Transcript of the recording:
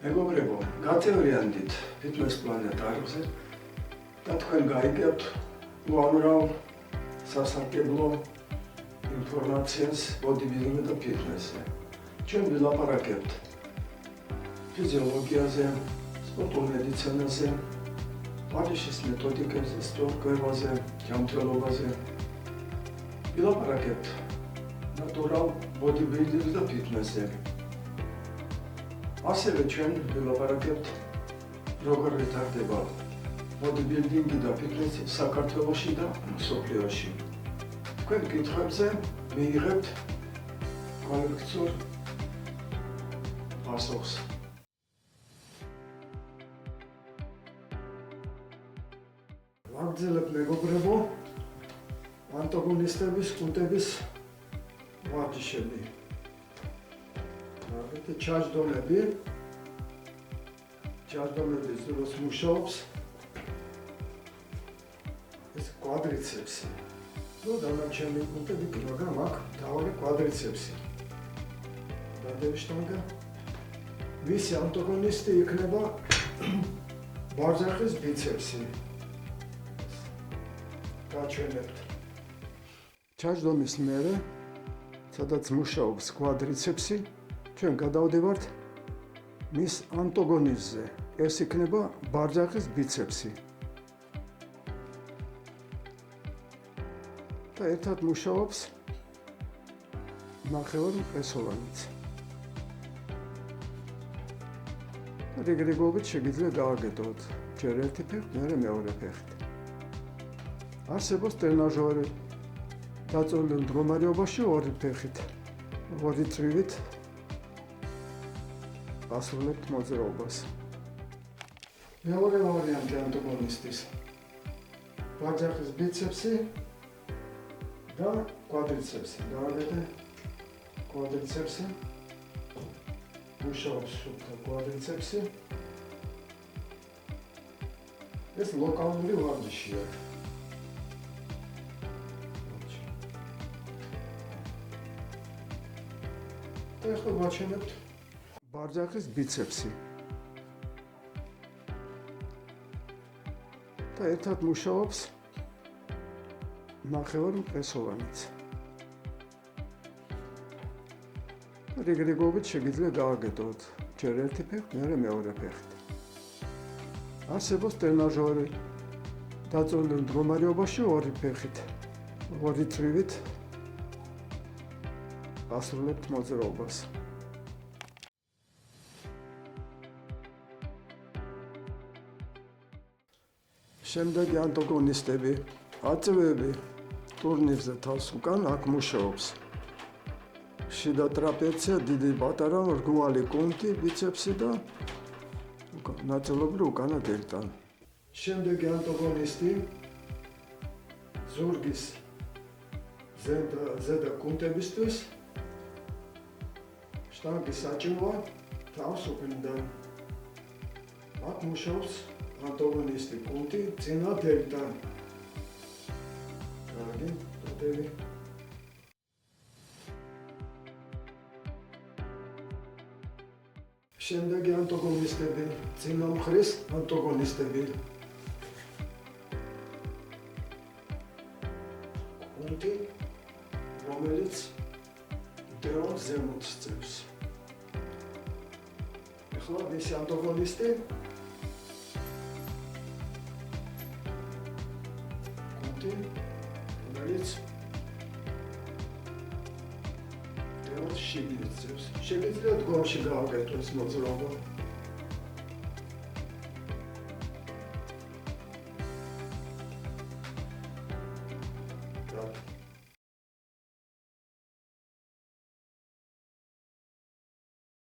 მეგობრებო, გათეორიანდით ფიტნეს პლანეტარზე და თქვენ გაიგებთ უამრავ სასარგებლო ინფორმაციას ბოდიბილდინგ და ფიტნესზე. ჩვენ ვილაპარაკებთ ფიზიოლოგიაზე, სპორტულ მედიცინაზე, პარიშის მეთოდიკებზე, სწორკვევაზე, ჯანმრთელობაზე. ვილაპარაკებთ ნატურალ ბოდიბილდინგ და ფიტნესზე. ასევე ჩვენ ვილაპარაკებთ როგორ ვითარდება ბოდიბილდინგი და ფიტნესი საქართველოში და მსოფლიოში. თქვენ კითხვებზე მიიღებთ კოლექტიურ პასუხს. ვაგრძელებ მეგობრებო, ანტაგონისტების კუნთების ვარჯიშები. ჩაჯდომების დროს მუშაობს ეს კვადრიცეპსი. დანარჩენი კუნთები, მაგრამ აქ მთავარი კვადრიცეპსი. დადევშტანგა. მისი ანტაგონისტი იქნება ბარზახის ბიცეპსი. გაჩვენებთ. ჩაჯდომის მერე, სადაც მუშაობს კვადრიცეპსი, ჩვენ გადავდივართ მის ანტაგონისტზე. ეს იქნება ბარზახის ბიცეპსი. და ერთად მუშაობს ნახევარმყესოვანიც. რეგრეგობით შეგიძლიათ გააკეთოთ ჯერ ერთი ფეხით, მერე მეორე ფეხით. არსებობს ტრენაჟორი დაწოლილ მდგომარეობაში ორი ფეხით, ორი წვივით ასრულებთ მოძრაობას. მეორე ვარიანტი ანტაგონისტის ბარზახის ბიცეპსი და კვადრიცეპსი. დააგეთე კვადრიცეპსი. მუშაობს სუფთა კვადრიცეპსი. ეს ლოკალური ვარჯიშია. და ახლა ვაჩვენებთ ბარზახის ბიცეპსი. და ერთად მუშაობს ნახევარმყესოვანიც. რეგრეგობით შეგიძლიათ გააკეთოთ ჯერ ერთი ფეხით, მერე მეორე ფეხით. არსებობს ტრენაჟორი დაწოლილ მდგომარეობაში ორი ფეხით, ორი წვივით ასრულებთ მოძრაობას. შემდეგი ანტაგონისტები, აწვევები ტურნირზე თავს უკან აქ მუშაობს. შიდა ტრაპეცია, დიდი პატარა, რგვალი კუნთი, ბიცეპსი და ნაწილობრივ უკანა დელტა. შემდეგი ანტაგონისტი ზურგის ზედა კუნთებისთვის შტანგის საჭმელვა თავს უკნიდან. აქ მუშაობს ანტაგონისტი კუნთი, წინა დელტა. კარგი, დადევი. შემდეგი ანტაგონისტები, წინა მხრის ანტაგონისტები. კუნთი, რომელიც დელოს ზემოთ წევს. ახლა მისი ანტაგონისტი კუნთი, რომელიც შიგნით წევს. შეგიძლიათ გვამში გააკეთოთ ეს მოძრაობა.